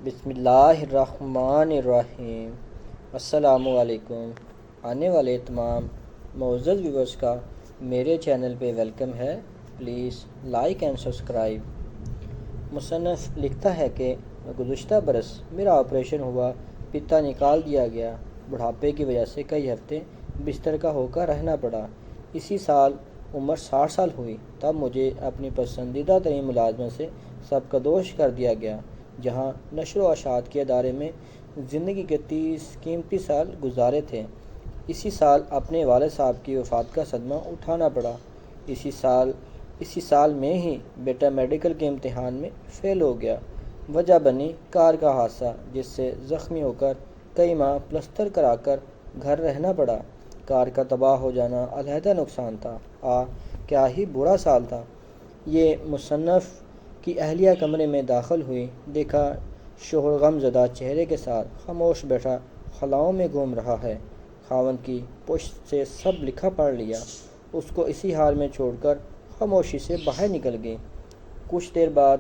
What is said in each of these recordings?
بسم اللہ الرحمن الرحیم۔ السلام علیکم۔ آنے والے تمام معزز ویورز کا میرے چینل پہ ویلکم ہے۔ Please like and subscribe. مصنف لکھتا ہے کہ گزشتہ برس میرا آپریشن ہوا، پتا نکال دیا گیا۔ بڑھاپے کی وجہ سے کئی ہفتے بستر کا ہو کر رہنا پڑا۔ اسی سال عمر 60 سال ہوئی، تب مجھے اپنی پسندیدہ ترین ملازمت سے سبکدوش کر دیا گیا، جہاں نشر و اشاعت کے ادارے میں زندگی کے 30 قیمتی سال گزارے تھے۔ اسی سال اپنے والد صاحب کی وفات کا صدمہ اٹھانا پڑا۔ اسی سال میں ہی بیٹا میڈیکل کے امتحان میں فیل ہو گیا۔ وجہ بنی کار کا حادثہ، جس سے زخمی ہو کر کئی ماہ پلستر کرا کر گھر رہنا پڑا۔ کار کا تباہ ہو جانا علیحدہ نقصان تھا۔ کیا ہی برا سال تھا۔ یہ مصنف کی اہلیہ کمرے میں داخل ہوئی، دیکھا شوہر غم زدہ چہرے کے ساتھ خاموش بیٹھا خلاؤں میں گھوم رہا ہے۔ خاوند کی پشت سے سب لکھا پڑھ لیا۔ اس کو اسی حال میں چھوڑ کر خاموشی سے باہر نکل گئی۔ کچھ دیر بعد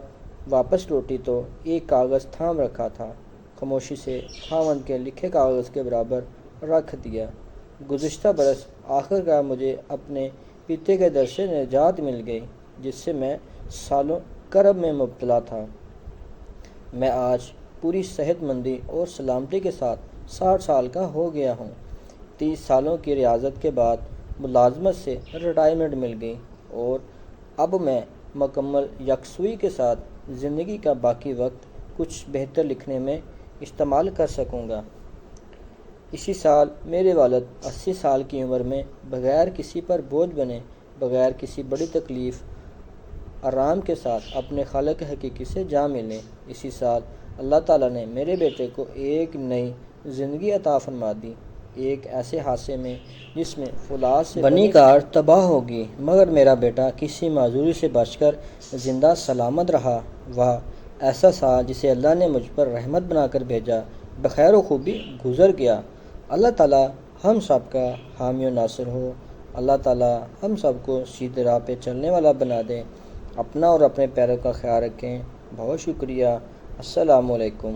واپس لوٹی تو ایک کاغذ تھام رکھا تھا۔ خاموشی سے خاوند کے لکھے کاغذ کے برابر رکھ دیا۔ گزشتہ برس آخرکار مجھے اپنے پیتے کے درد سے نجات مل گئی، جس سے میں سالوں کرب میں مبتلا تھا۔ میں آج پوری صحت مندی اور سلامتی کے ساتھ 60 سال کا ہو گیا ہوں۔ 30 سالوں کی ریاضت کے بعد ملازمت سے ریٹائرمنٹ مل گئی اور اب میں مکمل یکسوئی کے ساتھ زندگی کا باقی وقت کچھ بہتر لکھنے میں استعمال کر سکوں گا۔ اسی سال میرے والد 80 سال کی عمر میں بغیر کسی پر بوجھ بنے، بغیر کسی بڑی تکلیف، آرام کے ساتھ اپنے خالق حقیقی سے جا ملے۔ اسی سال اللہ تعالیٰ نے میرے بیٹے کو ایک نئی زندگی عطا فرما دی، ایک ایسے حادثے میں جس میں فولاد سے بنی کار تباہ ہوگی، مگر میرا بیٹا کسی معذوری سے بچ کر زندہ سلامت رہا۔ وہ ایسا سال جسے اللہ نے مجھ پر رحمت بنا کر بھیجا، بخیر و خوبی گزر گیا۔ اللہ تعالیٰ ہم سب کا حامی و ناصر ہو۔ اللہ تعالیٰ ہم سب کو سیدھے راہ پہ چلنے والا بنا دے۔ اپنا اور اپنے پیروں کا خیال رکھیں۔ بہت شکریہ۔ السلام علیکم۔